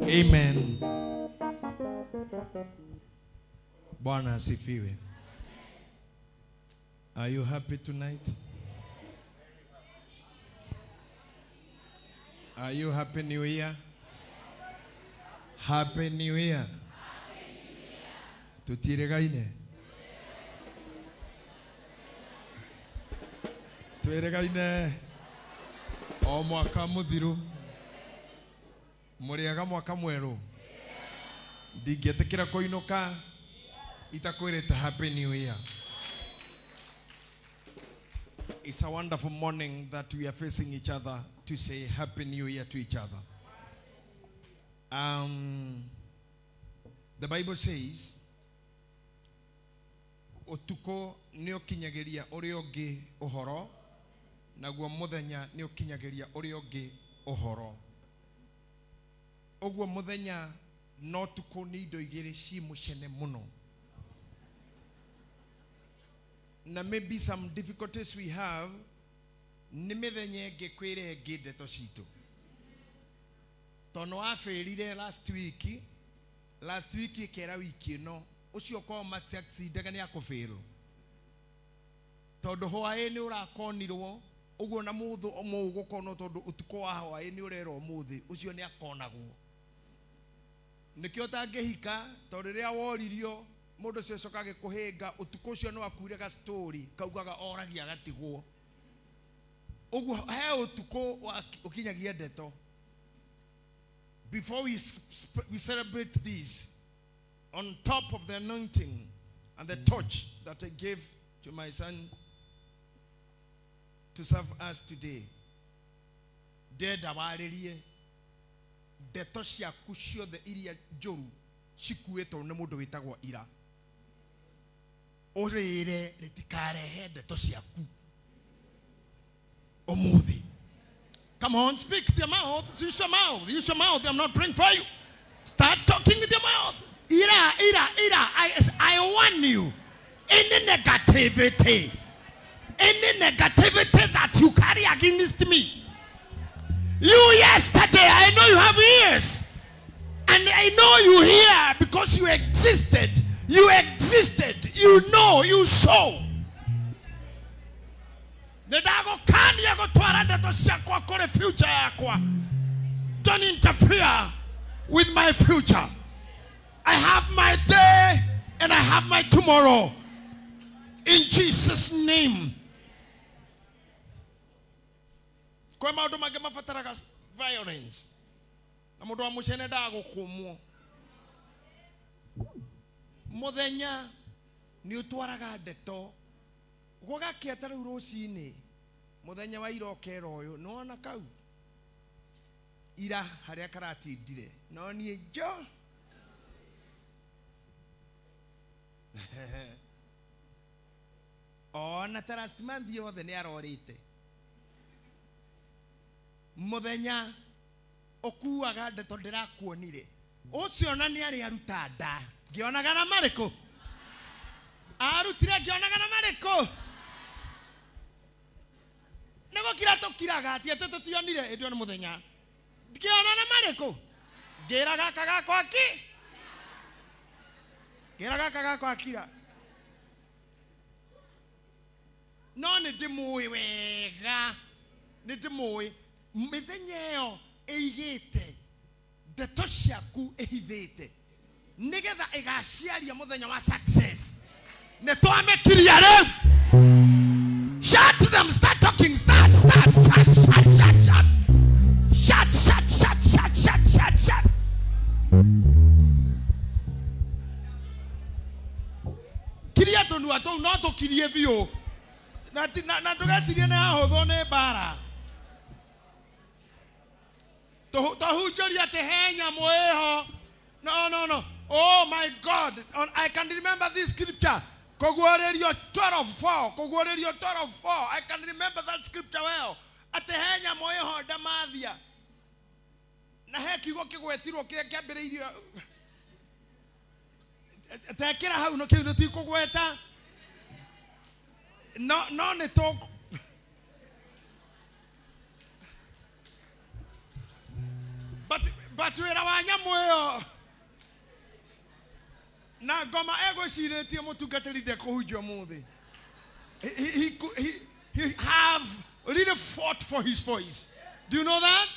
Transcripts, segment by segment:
Amen. Bwana asifiwe. Are you happy tonight? Are you happy New Year? Happy New Year. Tutiregaine. Tuiregaine. O mwaka muthiru. Muriaga mwaka mweru. Ndingetikira kuinuka itakwirite happy New Year. It's a wonderful morning that we are facing each other to say happy New Year to each other. The Bible says otuko ni okinyagiria uri ungi uhoro naguo muthenya ni okinyagiria uri ungi uhoro. Oguo muthenya no tuko ni indo igiri ci mucene muno. Na maybe some difficulties we have ni mithenya ingi kwire ingi ndeto citu. Tono aferire last week kera wiki no ucio kwa max accident ni akofero. Todo hoae ni urakonirwo uguo na muthu omo ugukono todo utuko wa hoae ni urero muthi ucio ni akonagwo. Nikio tangehika todo riria woririo mundu cio cokage kuhinga utuko ucio no akuire ga story kaugaga oragia gatigwo. Uguo he utuko ukinyagia ndeto. Before we celebrate this, on top of the anointing and the torch that I gave to my son to serve us today, deda waririe ndeto ciaku ciothe iria njuru cikuĩtwo nĩ mũndũ wĩtagwo ira. Ũrĩre rĩtikarehe ndeto ciaku ũmũthĩ. Come on, speak with your mouth. Use your mouth. Use your mouth. I'm not praying for you. Start talking with your mouth. Ira. I warn you. Any negativity that you carry against me. You yesterday, I know you have ears. And I know you hear because you existed. You existed. You know, you saw. Don't interfere with my future. I have my day and I have my tomorrow. In Jesus' name. Violence. Muthenya ni utwaraga ndeto goga kiatara urocini muthenya wa irokera uyu no na kau ira haria karatindire no nie jo ona tarastman yothe ni arorite muthenya okuaga ndeto ndirakuonire ucio na ni ari aruta nda ngionaga na mariko arutire ngionaga na mariko nego kirato kiraga ati tutionire ndio ni muthenya ngiona na mariko ngiraga kaga kwa ki ngiraga kaga kwa kira no ni ndimui wega ni ndimui mithenya iyo eigite ndeto ciaku ihithite nigetha igaciaria muthenya wa success ne twamekiria riu. Shut them, start talking, shut. Kiria tonu ato no to kirie vio na tugasirie na hotho ne bara to hujoria te henya moeho. No. Oh my God. I can remember this scripture. Koguorerio 12:4. Koguorerio 12:4. I can remember that scripture well. Atehenya moeho damathia. Na hekigo kigwetirwo kire kiambiriirio. Tekira hau no kiu ti kugweta. No ne to. but wera wa nyamu yo na ngoma ego ciretie mutungatiri de kuhunjio muthi. He have really fought for his voice. Do you know that?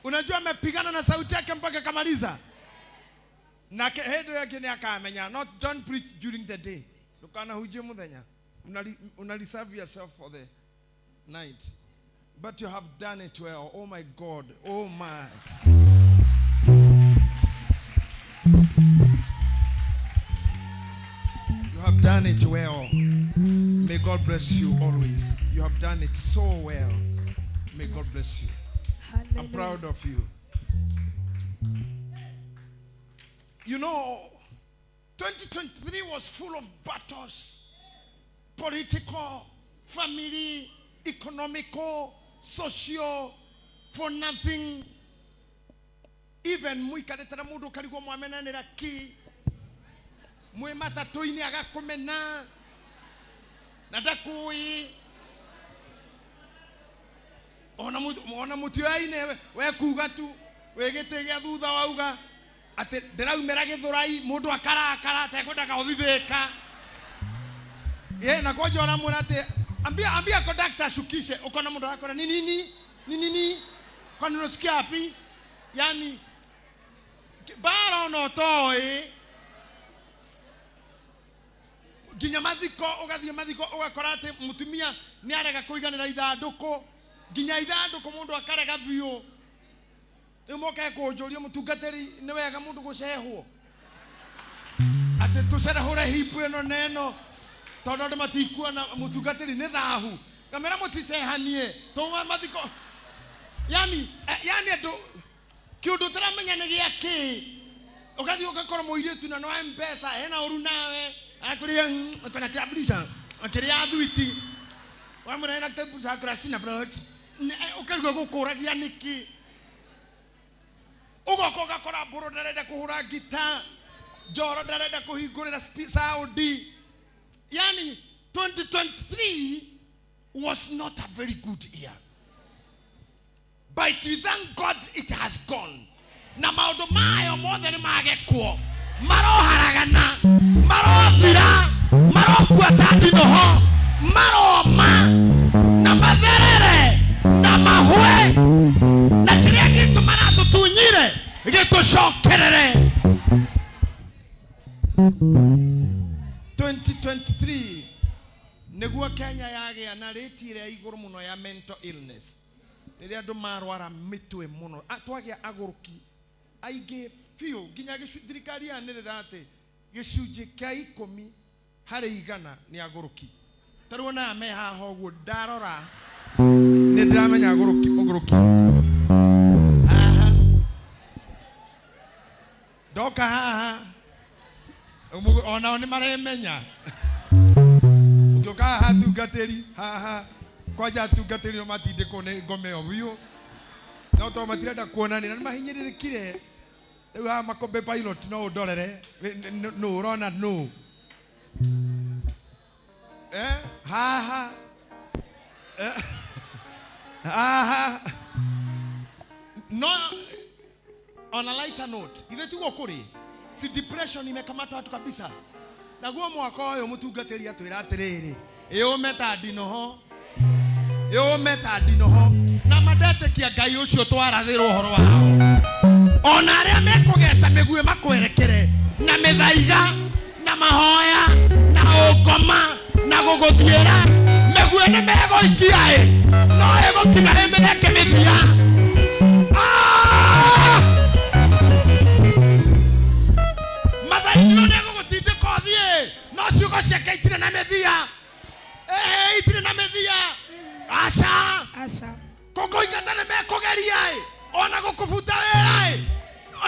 Unajua amepigana na sauti yake mpaka kamaliza. Na hedo yake ni akamenya. Don't preach during the day. Lukana hujie muthenya. Unaliserve yourself for the night. But you have done it well. Oh my God. Oh my. You have done it well. May God bless you always. You have done it so well. May God bless you. Hallelujah. I'm proud of you. You know, 2023 was full of battles. Political, family, economical, social, for nothing. Even muikaretera mundu karigo mwamenanira ki mwe matatu-ini agakumena na ndakui ona mutioine we kuga tu we gitege thutha wauga ati ndiraumira githurai mundu akarakara tekwendaga uthithika ye na koja ona murate ambia conductor ashukishe ukona mundu akora nini kwani unasikia hapi yani bara no toi ginya mathiko ugathie mathiko ugakora ati mutumia ni arega kuiganira ithanduko ginya ithanduko mundu akarega biu imoke kunjuria mutungatiri ni wega mundu gucehwo ati tucerehure hipu ino neno tondu matikua na mutungatiri ni thahu kamera mutisehanie tuma mathiko yani ndo kiundu taramenya ni giaki ugathie ugakora muiritu na no mpesa hena uru nawe akuria kana kiablisha akiria thuiti wa murena tebu sa krasina brot ukaruga gukuragia niki ugoko gakora buru ndarenda kuhura gita joro ndarenda kuhingurira Saudi. Yani 2023 was not a very good year, but we thank God it has gone. Na maundu mayo mothe ni magekwo maroharagana marothira marokua tandinoho maroma na matherere na mahwe na kiria gitu maratutunyire gitucokerere. 2023 niguo Kenya yagia na rate ire iguru muno ya mental illness. Niria andu marwara mitwe muno atwagia aguruki aige fio ginya thirikari yanirira ati gicunji kia 10 hari 100 ni aguruki. Tarona me haha uguo ndarora ni ndiramenya aguruki aha doka haha ona ni maremenya ugoka haha tungatiri haha kwaja tungatiri matinde kone ngome obio no to matirenda kuonani na mahinyiririkire wa makombe pilot no ndorere no rona no haha no. On a lighter note, ile tuko kuri si depression imekamata watu kabisa. Naguo mwaka oyo mutungatiri atwira atiriri iyo metadinoho na madete kia Ngai ucio twarathira uhoro wao ona aria mekugeta migwe makwerekere na mithaiga na mahoya na ukoma na guguthiera migwe ni mego ikia no ego tigare mereke mithia nego gutinde kothie no ciugo ciake itire na methia itire na methia asha koko ikatane mekugeria ona gukufuta wera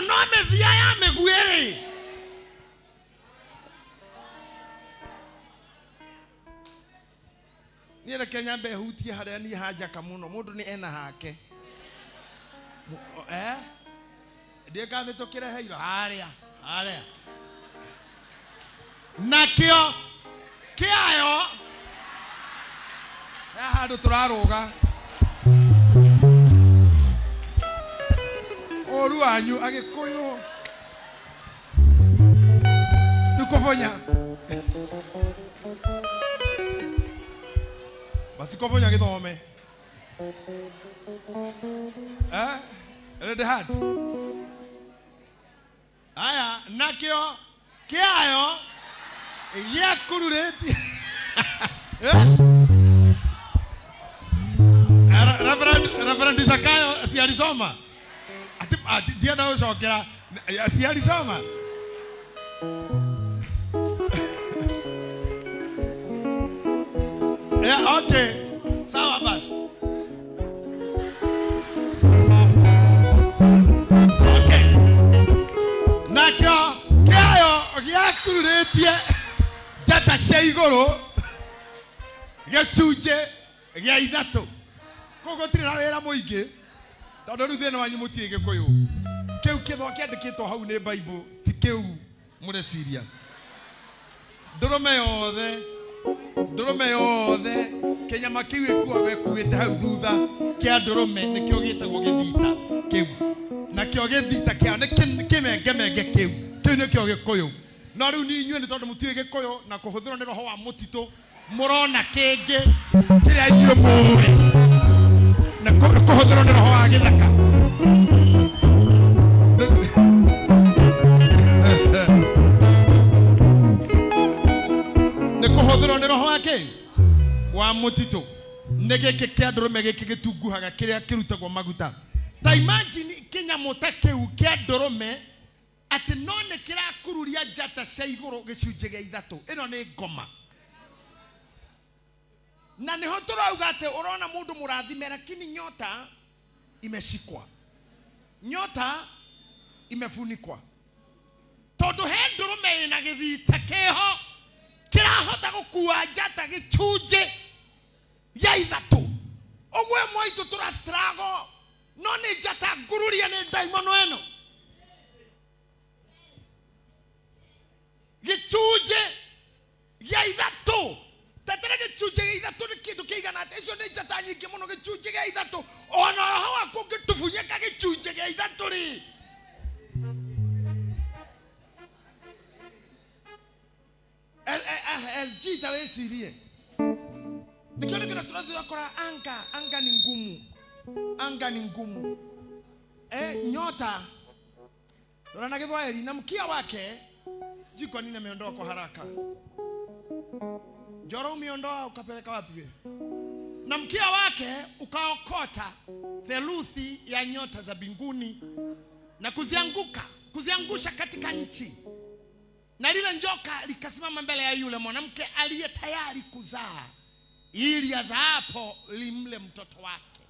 no methia ya meguere niere Kenya mbe hutie haria ni haja kamuno mundu ni ena hake ndiga ni tukireheiro haria nakio kiayo handu turaruga Oru anyu agikuyu. Nukofonya. Basi kofonya githome. Ready hard. Aya, nakio kiayo yakurureti. Reverend Zakayo si alisoma. Ati dia na ushokera si alisoma. Okay. Sawa basi. Okay. Nakyo kiayo yakururetie jata sheigoro gachuje gya ithato kogo tira wera muingi tondu ru thina wanyu mutie gikuyu kiu kitho kiandikitwo hau ni Bible ti kiu mureciria ndurume yothe kenyama kiu ikuaga ekuite hau thutha kia ndurume nikio gitagwo githita kiu na kio githita kia ne kimenge kiu nikio gikuyu no riu ni inyue ni tondu mutie gikuyu na kuhuthirwo ni roho wa mutito murona kenge kiria inyue muwe na kuhuthirwo ni roho wa githaka ne kuhuthirwo ni roho wake wa mutito negeke kia ndurume giki gitunguhaga kiria kirutagwo maguta ta imagine kinyamo ta kiu kia ndurume ati none kirakururia jata cia iguru gicunje gia ithatu ino ni ngoma na niho turauga ati urona mundu murathime lakini nyota imeshikwa nyota imefunikwa tondu he ndurume ina githita kiho kirahota gukua jata gicunje gia ithatu ogwe moitu tura struggle no ni jata ngururia ni daimono eno gicunje gia ithatu tatara gicunje gia ithatu ni kindu kiigana ati icio ni jata nyingi muno gicunje gia ithatu ona roho waku ngitufunyeka gicunje gia ithatu ri SG tawesirie nikiona kila tunathira kora anga ni ngumu nyota Rana Githwaeli na mkia wake sijui kwa nini ameondoa kwa haraka. Njoro umeondoa ukapeleka wapi? Na mkia wake ukaokota theluthi ya nyota za mbinguni na kuziangusha katika nchi. Na lile njoka likasimama mbele ya yule mwanamke aliye tayari kuzaa ili azaapo limle mtoto wake.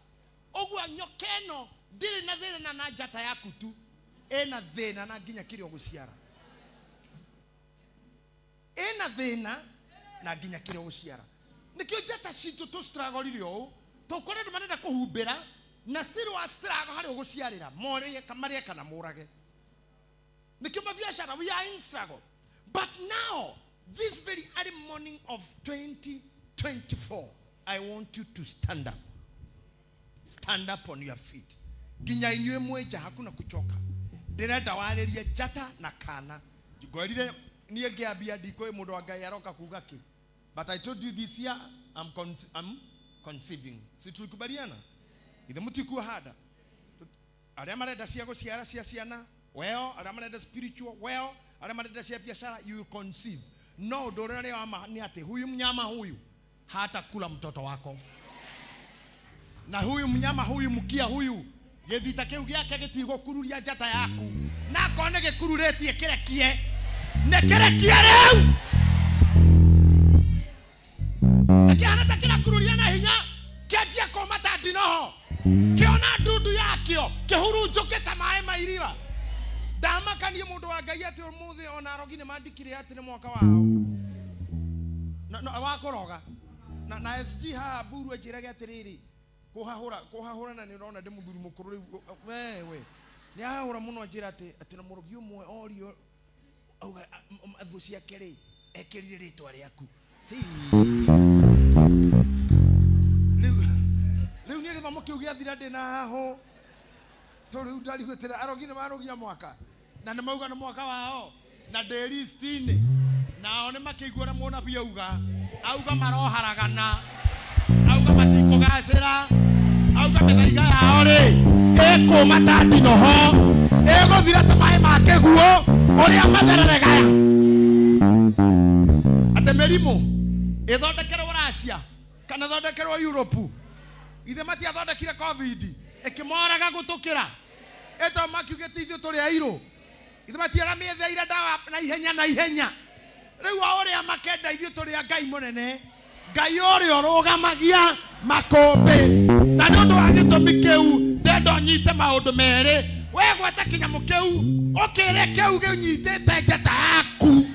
Ogwa nyokeno dili na dhele na najata yaku tu ena dhena na ginya kiri oguciara. Ena dhena na ginya kiri oguciara. Nikio jata shitu tu struggle lio to kore de manenda kuhubera na still wa struggle hari oguciarira more kamaria kana murage. Nikio mabiashara we are in struggle. But now this very early morning of 2024 I want you to stand up. Stand up on your feet. Ginya inywe mweja hakuna kuchoka. Direta waleria jata na kana. Jigorire niye giabia diko mundu wa Ngai aroka kuga ki. But I told you this year I'm conceiving. Si tulikubaliana? Ile mtu ku hada. Aria marenda cia guciara cia ciana. Well, aria marenda spiritual. Well, aria marenda cia biashara you will conceive. No, dorere ama ni ate huyu mnyama huyu hata kula mtoto wako. Na huyu mnyama huyu mkia huyu gethita kiu giake gitigo kururia jata yaku na kone gikururetie kirekie nekerekie reu akiana takira kururia na hinya kiajia komata dinoho kiona dudu yakio kihurunjuke tamae mairiwa dama kanie mundu wa Ngai ati umuthi ona rogine mandikire ati ni mwaka wao na wakoroga na SG ha buru ejirage atiriri kuhahura na nirona de muthuri mukuru wewe ni ahura muno ajira ati na murugi umwe orio auga athucia keri ekirire ritwa riaku riu ni githomo kiu giathira ndi na haho Tori udali gwetera arogine marogia mwaka. Na nĩ mauga nĩ mwaka wao. Na delistini. Nao nĩ makĩiguana muona bia auga maroharagana. Auga matikũgacĩra. Auga mĩthaiga yao rĩ ĩkũma ta ndinoho. Ĩgũthira ta maĩ ma kĩguũ ũrĩa mathereragaya. Atĩ mĩrimũ ĩthondekerwo Russia kana thondekerwo Europe. Ithe matiathondekire COVID ĩkĩmoraga gũtũkĩra. Eto makiugĩte ithuĩ tũrĩ airũ. Ithe matiara mĩetheire ndawa na ihenya. Rĩu ũrĩa makenda ithuĩ tũrĩ a Ngai mũnene. Ngai ũrĩa ũrũgamagia makũmbĩ. Na nĩ ũndũ wa gĩtũmi kĩu ndendo nyite maũndũ merĩ. We gweta kĩnyamũ kĩu ũkĩre kĩu gĩnyitĩte njata yaku.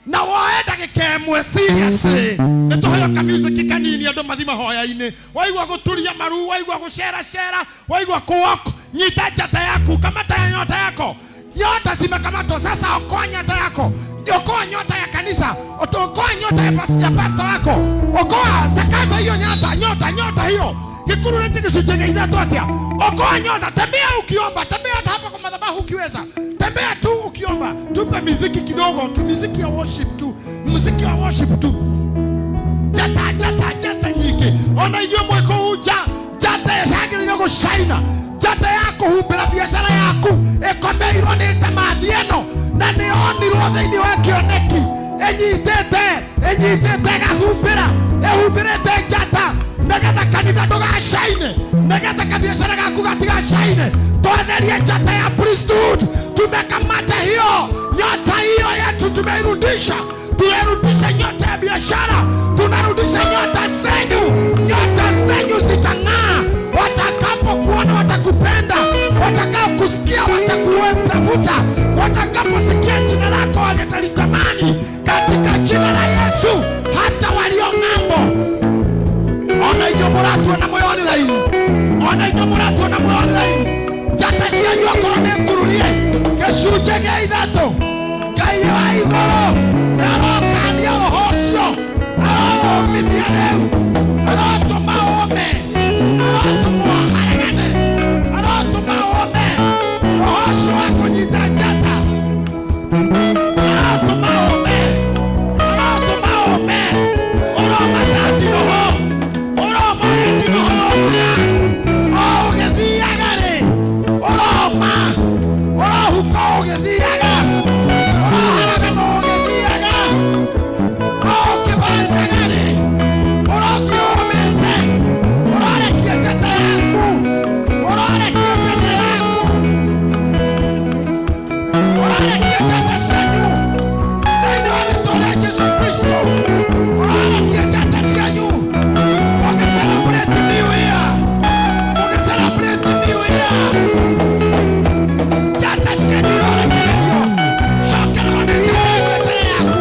Na woe ndagĩka ĩmwe seriously. Nĩtũhoyoka music kanini andũ mathi mahoya-inĩ. Waigua gũturia maru, waigua gũcera, waigua kuwalk, nyita njata yaku, kamata nyota yako. Nyota zimekamatwa sasa, okoa nyota yako. Okoa nyota ya kanisa, okoa nyota ya pastor wako. Okoa, takaza hiyo nyota hiyo. Gikuru neti kisujenge idhato atia. Okoa nyota, tembea ukiomba, tembea hata hapa kwa madhabahu ukiweza. Tembea tu ukiomba. Tupe muziki kidogo, tu muziki ya worship tu. Muziki ya worship tu. Jata nyike. Ona hiyo mweko uja. Jata ya shagiri nyogo shaina. Jata yako hubira biashara yaku. Ekomeirwo nĩ tamathieno. Na nĩonirwo thĩinĩ wa kĩoneki. Enyitĩte gahubĩra. Ehubĩrĩte njata. Negetha kanitha ndũgacaine. Negetha kabiashara gaku gatigacaine. Twatherie njata ya priesthood. Tumekamata hiyo. Nyota hiyo yetu tumeirudisha. Tumerudisha nyota ya biashara. Tunarudisha nyota zenyu. Nyota zenyu zitang'aa. Watakapokuona watakupenda. Watakapokusikia watakutafuta. Watakaposikia jina lako watalitamani. Katika jina la Yesu. Hata walio ng'ambo. Ona hiyo muratu na moyo online. Ona hiyo muratu na moyo online. Jata cianyu akorone ngururie. Gĩcunjĩ gĩa ithatũ. Ngai wa igũrũ. Arokania ũhũcio. Aromithia rĩu. Arotũma ũme. Arotũma ũharagane. Arotũma ũme. Ũhũcio wa kũnyita njata. Arotũma ũme. Arotũma ũme. Ũroma ta ndinoho. Ũroma ndinoho. Ũgĩthiaga rĩ. Ũroma. Ũrohuka ũgĩthiaga. Ũroharagana ũgĩthiaga. Ũkĩbandaga rĩ. Ũrokĩũmĩte. Ũrorekia njata yaku. Ũrorekia njata yaku. Ũrorekia njata cianyu. Thĩinĩ wa rĩĩtwa rĩa Jesũ Kristo. Ũrorekia njata cianyu. Ũgĩcelebrate New Year. Ũgĩcelebrate New Year. Njata cianyu ũrorekererio. Cokererwo nĩ njata ya biashara yaku.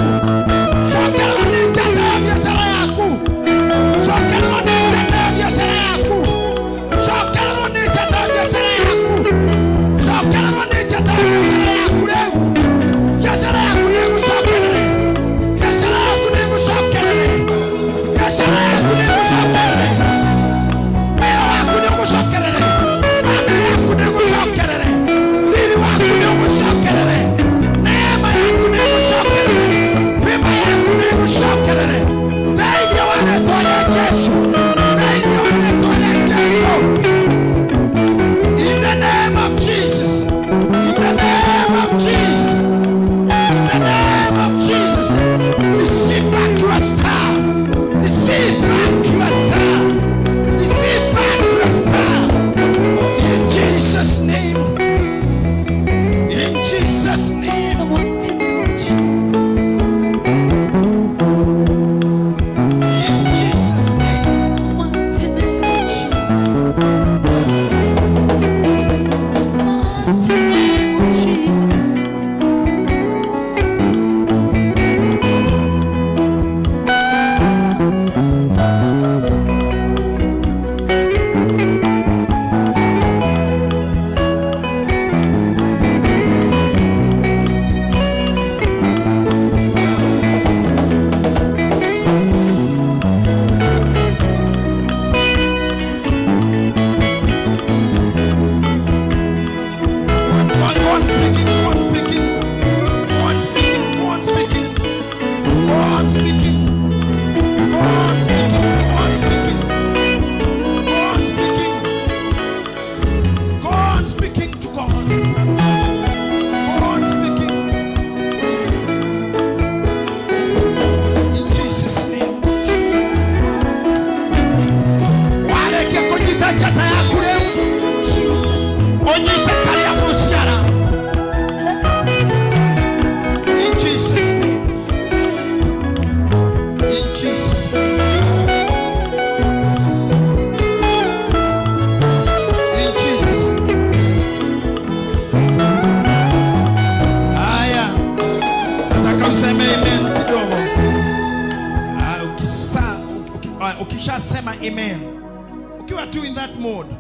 Cokererwo nĩ njata ya biashara yaku. Cokererwo nĩ njata ya biashara yaku. Cokererwo nĩ njata ya biashara yaku. Cokererwo nĩ njata ya biashara yaku rĩu. Biashara yaku nĩĩgũcokerere. Biashara yaku nĩĩgũcokerere. Biashara yaku nĩĩgũcokerere. Wĩra waku nĩũgũcokerere. Family yaku nĩĩgũcokerere. Riri waku nĩũgũcokerere. Neema yaku nĩĩgũcokerere. Favor yaku nĩĩgũcokerere. Thĩinĩ wa rĩĩtwa rĩa Jesũ. Thĩinĩ wa rĩĩtwa rĩa Jesũ. In the name of Jesus. In the name of Jesus. In the name of Jesus. Receive back your star. Receive back your star. Receive back your star. In Jesus' name. In Jesus' name. The mighty name of Jesus. In Jesus' name. Mighty name of Jesus. Mighty name of Jesus. amen. Ukiwa tu in that mode,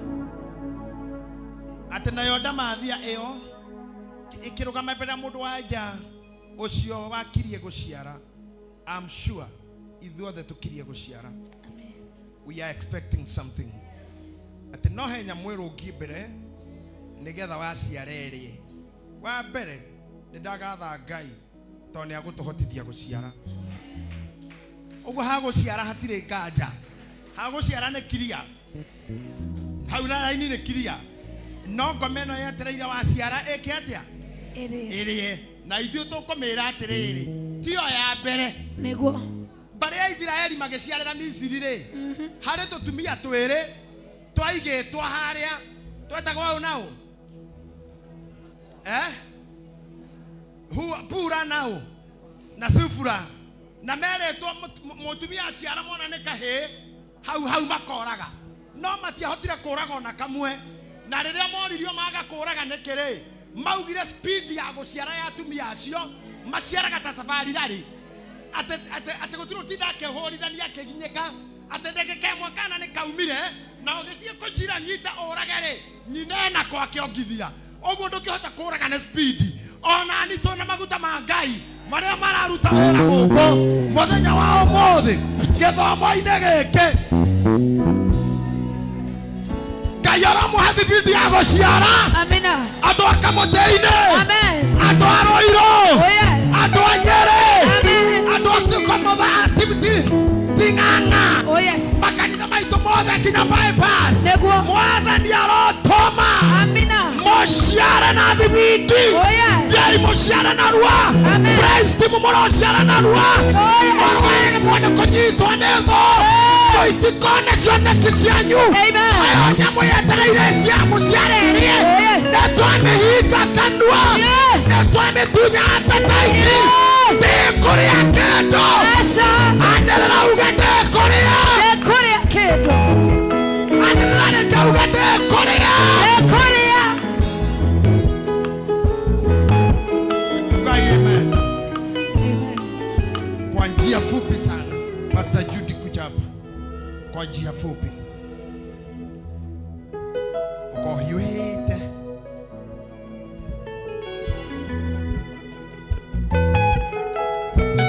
atenayo ndamathia iyo ikirugama mbere mundu wanja ucio wakirie guciara. I'm sure ithuothe tukirie guciara. We are expecting something. Ati no henya mwiru ungi mbere nigetha waciarere. Wa mbere nindagatha Ngai to ni agutuhotithia guciara. Ugo haguciara hatire nganja. Haguciara ne kiria. Hauna raini ne kiria. No ngomeno yetereire waciara eke atia? Ere. Na ithuĩ tũkũmĩra atĩrĩrĩ, tiyo ya mbere nĩguo barĩa Israeli magĩciarĩra Misiri rĩ, harĩ tũtumia twĩrĩ twaigĩtwo harĩa twetagwo ũũ na ũũ, Pura na ũũ na Sifura, na merĩtwo mũtumia aciara mwana nĩ kahĩĩ, hau makoraga, no matiahotire kũraga ona kamwe. Na rĩrĩa moririo maga kũraga nĩkĩrĩ, maugire speed ya guciara ya atumia acio maciaraga ta safari rari. Ate gutiro tinda kehorithania keginyeka, ate ndege kemwe kana nĩ kaumire na ũgĩcie kũjira nyita oragere nyinena kwa kĩongithia. Ũguo ndũkĩhota kũraga na speed. Ona ni tona maguta ma Ngai marĩa mararuta wĩra gũkũ mũthenya wa ũmũthĩ gĩthomo-inĩ gĩkĩ. Kayara muhadithidi ya gociara. Amina. Ando akamoteine. Amen. Ando aroiro. Oh yes. Ando anyere. Amen. Ando tukomoda activity. Tinganga. Oh yes. Makanisa maito moda kinya bypass. Seguo. Moda ni arotoma. Amina. Moshiara na dividi. Oh yes. Jai moshiara na rua. Amen. Praise timu moshiara na rua. Oh yes. Morwene mwana kojito anezo. Itikone sione kisianyu. Amen. Ayonya moyetereire cia musiarerie. Yes. Neto amehika kanua. Yes. Neto ametunya appetite. Yes. Korea kendo. Yes. Anderera ugende Korea. Korea kendo. Anderera ugende Korea. Korea. Amen. Kwa njia fupi sana. Pastor Judy kuchapa. Kwa njia fupi. Uko hiwete.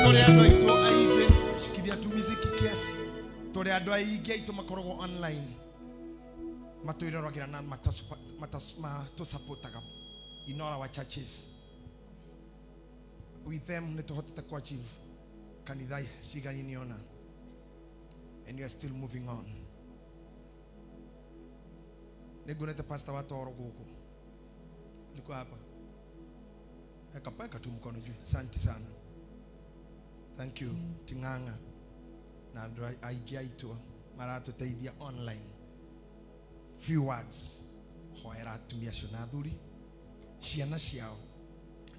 Tore ando ito aige. Shikidia tu muziki kiasi. Tore ando aige ito makorogo online. Matuiro rogira na matusapotaga. In all our churches. With them netohoteta kwa achieve. Kanidai shigani niona. And you are still moving on. Negunete pastor wa toro goko. Liko hapa. Ekapeka tu mkono juu. Asante sana. Thank you. Tinganga. Na ndo aigia ito marato taidia online. Few words. Hoera tumia shonaduri. Ciana ciao.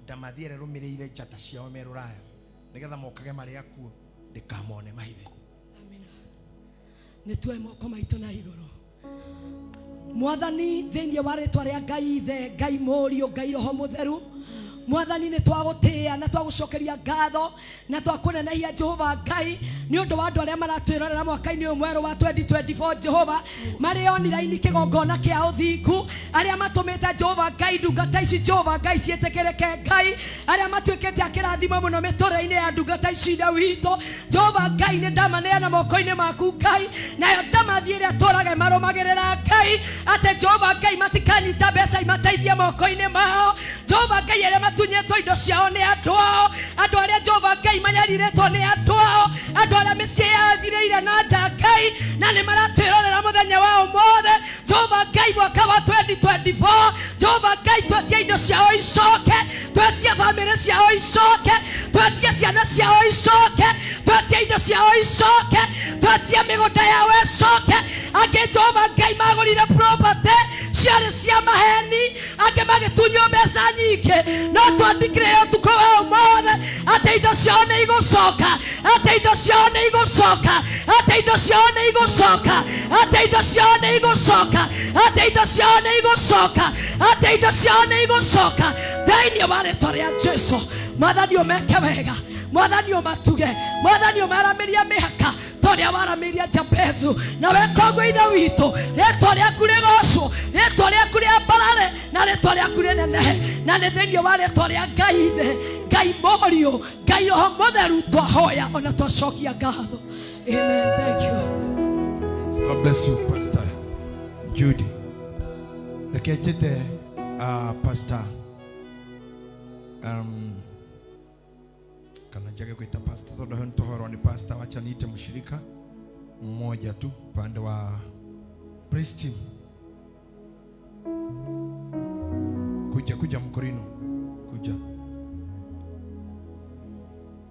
Damathiere rumireire chata ciao meruraya. Nigetha mokage mari akuo ndikamone mahithe. Nitue moko maitũ na igũrũ. Mwathani thĩinĩ wa rĩĩtwa rĩa Ngai Ithe, Ngai Mũriũ, Ngai Roho Mũtheru, Mwathani nĩ twagũtĩĩa na twagũcokeria ngatho na twakũnenehia Jehova Ngai nĩ ũndũ wa andũ arĩa maratwĩrorera mwaka-inĩ ũyũ mwerũ wa 2024 Jehova marĩ online kĩgongona kĩa ũthingu, arĩa matũmĩte Jehova Ngai ndungata ici Jehova Ngai ciĩtĩkĩrĩke Ngai, arĩa matuĩkĩte akĩrathima mũno mĩtũrĩre-inĩ ya ndungata ici na witũ Jehova Ngai nĩ ndamaneana moko-inĩ maku Ngai, nayo ndamathi ĩrĩa tũrage marũmagĩrĩra Ngai atĩ Jehova Ngai matikanyita mbeca imateithie moko-inĩ mao Jehova Ngai arĩa matunyĩtwo indo ciao nĩ andũ ao, andũ arĩa Jehova Ngai manyarirĩtwo nĩ andũ ao, andũ arĩa mĩciĩ yao ĩthirĩire na nja Ngai na nĩ maratwĩrorera mũthenya wa ũmũthĩ Jehova Ngai mwaka wa 2024 Jehova Ngai twetie indo ciao icoke, twetie bamĩrĩ ciao icoke, twetie ciana ciao icoke, twetie indo ciao icoke, twetie mĩgũnda yao icoke, angĩ Jehova Ngai magũrire property ciarĩ cia maheni, angĩ magĩtunywo mbeca nyingĩ, no twandĩkire ũtukũ wa ũmũthĩ atĩ indo ciao nĩ igũcoka, atĩ indo ciao nĩ igũcoka, atĩ indo ciao nĩ igũcoka, atĩ indo ciao nĩ igũcoka, atĩ indo ciao nĩ igũcoka, atĩ indo ciao nĩ igũcoka thĩinĩ wa rĩĩtwa rĩa Jesũ. Mwathani ũmeke wega, Mwathani ũmatuge, Mwathani ũmaramĩrie mĩhaka toria waramiria Jabezu na wekogwe ina wito retwa rĩaku rĩgocwo retwa rĩaku rĩambarare na retwa rĩaku rĩnenehe na nĩ thĩinĩ wa retwa rĩa Ngai ithe Ngai morio Ngai Roho Mũtheru twahoya ona twacokia ngatho. Amen. Thank you. God bless you, Pastor Judy. Lekejete Pastor kana jage kuita pastor todo ntohoro ni pastor, wacha niite mshirika mmoja tu upande wa praise team. Kuja Mkorino, kuja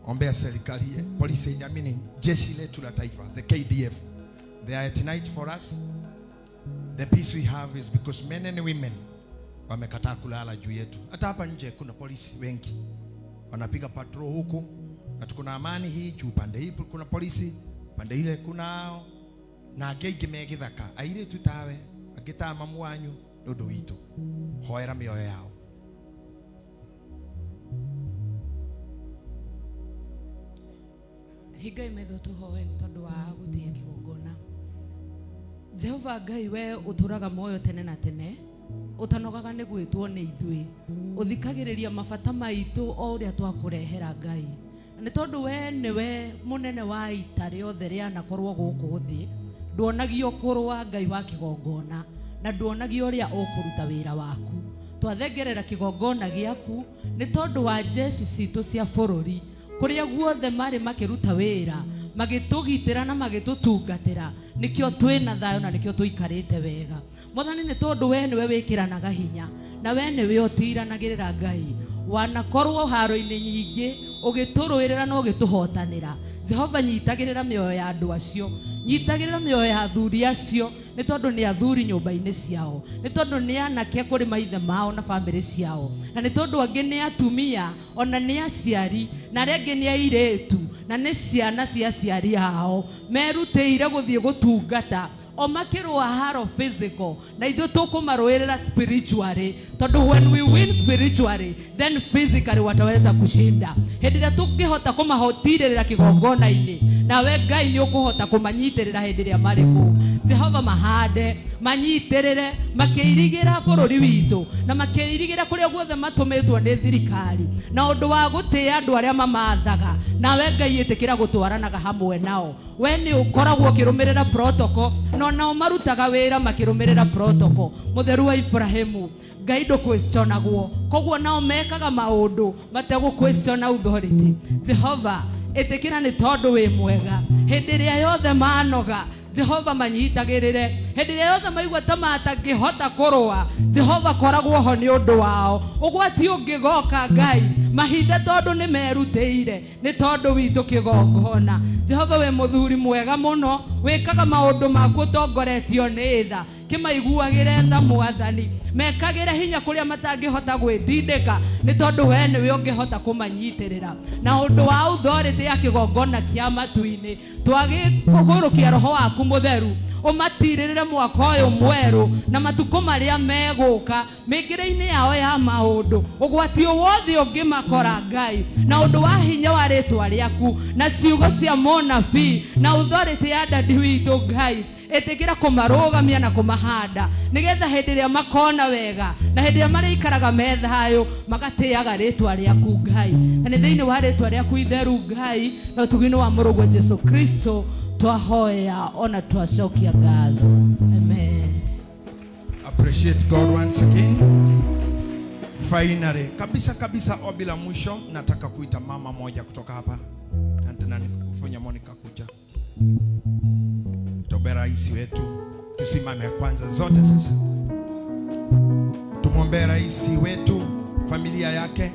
ombea serikali, polisi nyamini, jeshi letu la taifa, the KDF. They are tonight for us. The peace we have is because men and women wamekataa kulala juu yetu. Hata hapa nje kuna polisi wengi wanapiga patrol huko, na tukuna amani hii juu pande hii kuna polisi, pande ile kunao na gege megithaka aire tutawe agita mamu wanyu ndodo wito hoera mioyo yao. Higa imetho tuhoe tondu wa gutia kigongona. Jehova Ngai we uturaga moyo tene na tene, utanogaga ni gwitwo ni ithui, uthikagiriria mabata maitu o uria twakurehera Ngai. Ni tondu we niwe munene wa ita riothe ria nakorwo guku thi, nduonagio kurwa Ngai wa kigongona na nduonagio uria ukuruta wira waku. Twathengerera kigongona giaku ni tondu wa jeshi citu cia bururi kuria guothe mari makiruta wira magitugitira na magitutungatira, nikio twina thayo na nikio tuikarite wega. Mwathani ni tondu we niwe wikiranaga hinya na we niwe utiranagirira Ngai wanakorwo haro-ini nyingi ugituruirira na ugituhotanira. Jehova nyitagirira mioyo ya andu acio, nyitagirira mioyo ya athuri acio, ni tondu ni athuri nyumba-ini ciao, ni tondu ni anake kuri maithe mao na family ciao, na ni tondu angi ni atumia ona ni aciari na rengi ni airetu na ni ciana cia aciari hao merutĩire guthie gutungata o makirwa haro physical na ithuĩ tukumaruirira spiritually, tondu when we win spiritually then physically wataweza kushinda. Hĩndĩ ĩrĩa tũngĩhota kũmahotirĩra kĩgongona-inĩ, nawe Ngai nĩ ũkũhota kũmanyiitĩrĩra hĩndĩ ĩrĩa marĩ kũu. Jehova mahande manyiitĩrĩre makĩirigĩra bũrũri witũ na makĩirigĩra kũrĩa guothe matũmĩtwo nĩ thirikari na ũndũ wa gũtĩa andũ arĩa mamathaga, nawe Ngai ĩtĩkĩra gũtwaranaga hamwe nao. We nĩ ũkoragwo ũkĩrũmĩrĩra protocol no nao marutaga wĩra makĩrũmĩrĩra protocol. Mũtheru wa Ibrahimu Ngai ndũ-questionagwo, koguo nao mekaga maũndũ mategũ question authority. Jehova ĩtĩkĩra nĩ tondũ wĩ mwega, hĩndĩ ĩrĩa yothe manoga Jehova manyitagĩrĩre, hĩndĩ ĩrĩa yothe maigua ta matangĩhota kũrũa Jehova koragwo ho nĩ ũndũ wao. Ũgwati ũngĩgoka Ngai mahinda tondu ni merutĩire ni tondu witũ kĩgongona. Jehova we mũthuri mwega mũno, wĩkaga maũndũ maku ũtongoretio nĩ tha, kĩmaiguagĩre tha Mwathani, mekagĩre hinya kũrĩa matangĩhota gwĩtindĩka ni tondu we nĩwe ũngĩhota kũmanyiitĩrĩra. Na ũndũ wa authority ya kĩgongona kĩa matu-inĩ twagĩkũgũrũkia Roho waku Mũtheru ũmatirĩrĩre mwaka ũyũ mwerũ na matukũ marĩa megũka mĩkĩre-inĩ yao ya maũndũ. Ũgwati wothe ũngĩmakora Ngai na ũndũ wa hinya wa rĩtwa rĩaku na ciugo cia mũnabii na authority ya dadi witũ Ngai ĩtĩkĩra kũmarũgamia na kũmahanda, nĩgetha hĩndĩ ĩrĩa makona wega na hĩndĩ ĩrĩa marĩikaraga me thayũ magatĩaga rĩtwa rĩaku Ngai. Na nĩ thĩinĩ wa rĩtwa rĩaku itheru Ngai na ũtugi-inĩ wa mũrũgwo Jesu Kristo twahoya ona twacokia ngatho. Amen. Appreciate God once again. Finally, kabisa obila mwisho, nataka kuita mama moja kutoka hapa. Nani kufanya Monica kuja. Tobe rais wetu, tusimame kwanza zote sasa. Tumwombee rais wetu, familia yake,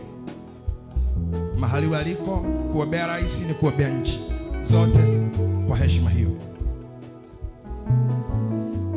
mahali waliko. Kuombea rais ni kuombea nchi zote kwa heshima hiyo.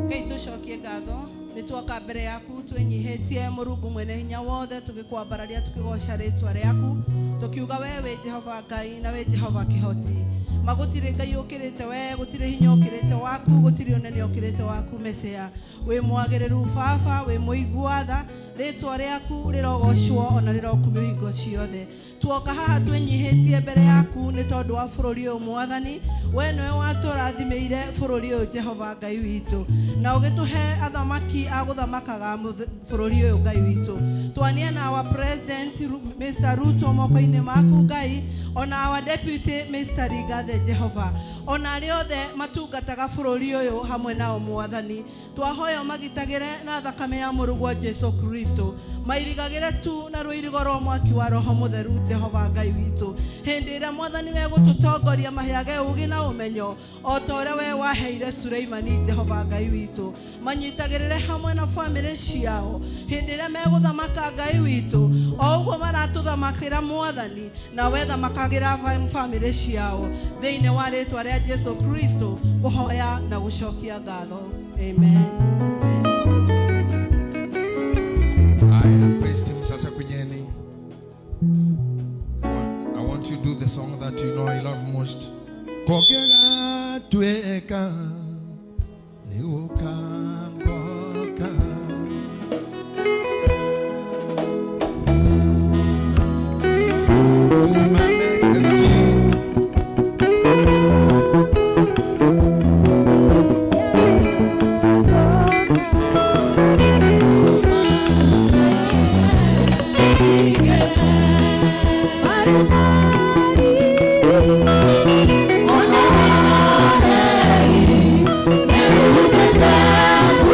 Ngai tucokie ngatho ni twoka mbere yaku twinyihitie Mũrungu mwene hinya wothe tugikwambararia tukigoca rĩtwa rĩaku tukiuga we Jehova Ngai na we Jehova kihoti. magutire ngai ukirite we gutire hinya ukirite waku gutire unene ukirite waku mesia we mwagiriru baba we muiguatha ritwa riaku rirogocwo ona rirokumio hingo ciothe tuoka haha twenyihitie mbere yaku ni tondu wa bururi uyu mwathani we niwe waturathimiire bururi uyu Jehova ngai witu na ugituhe athamaki aguthamakaga bururi uyu ngai witu twania na our president Mr. Ruto moko-ini maku ngai ona our deputy Mr. Rigathi Jehova ona riothe matungataga bururi uyu hamwe nao mwathani twahoya magitagire na thakame ya murugwa Jesu Kristo mairigagire tu na rwirigo rwa mwaki wa roho mutheru Jehova ngai witu hindi ira mwathani we gututongoria mahiage ugi na umenyo o ta uria we waheire Suleimani Jehova ngai witu manyitagirire hamwe na family ciao hindi ira meguthamaka ngai witu o uguo maratuthamakira mwathani na we thamakagira family ciao thiini wa ritwa ria Jesu Kristo kuhoya na gucokia ngatho amen. Praise him sasa kunyeni. I want you to do the song that you know I love most. Kokera tueka niuka ngoka. Tusimame kesi. Oh,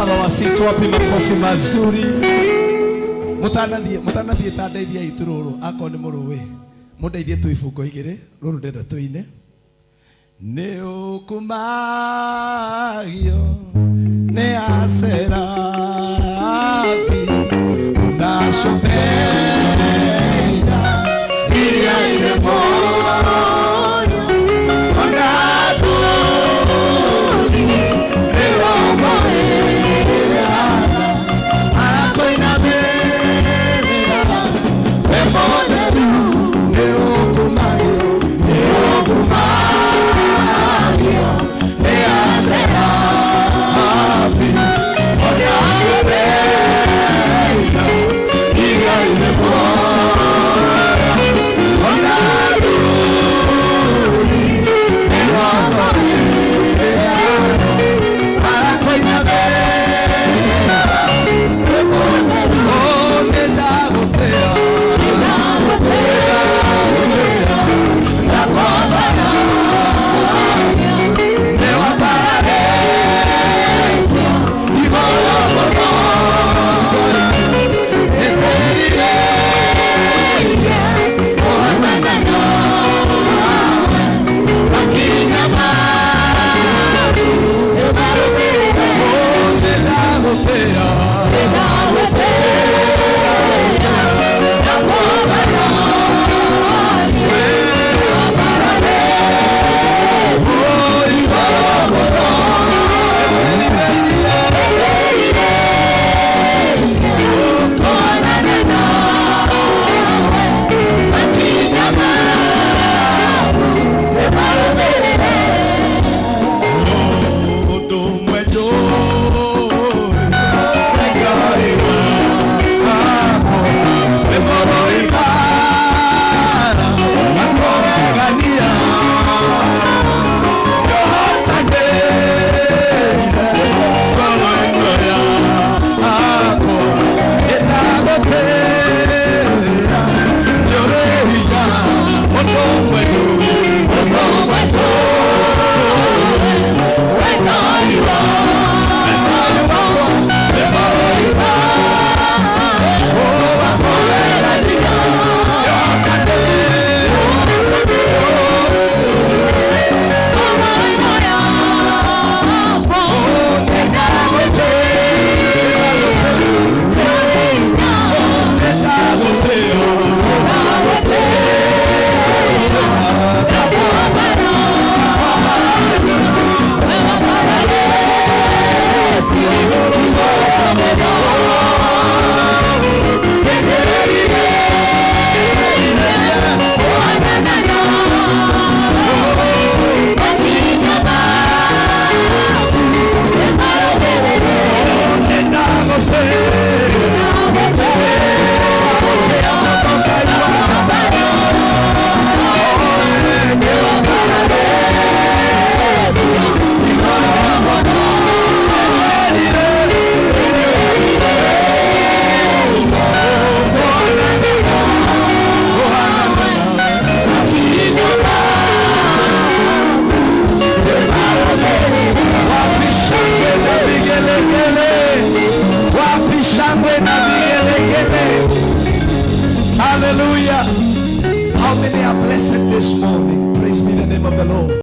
Baba wasitu wapi makofi mazuri. Mutanathiĩ ta ndeithia itu rũrũ akorwo nĩ mũrũĩ mũndeithie tu ibungo igĩrĩ rũrũ ndenda tũine. Nĩ ũkumagio nĩ aserafi unacomeria iria irĩ moyo ona thuri rĩromorĩra arakoinamĩrĩra we mũtheru. Nĩ ũkumagio nĩ ũkumagio nĩ aserafi unacomeria iria irĩ moyo ona thuri rĩromorĩra arakoinamĩrĩra we mũtheru. Oh, nĩndagũtĩa Hallelujah. How many are blessed this morning? Praise be the name of the Lord.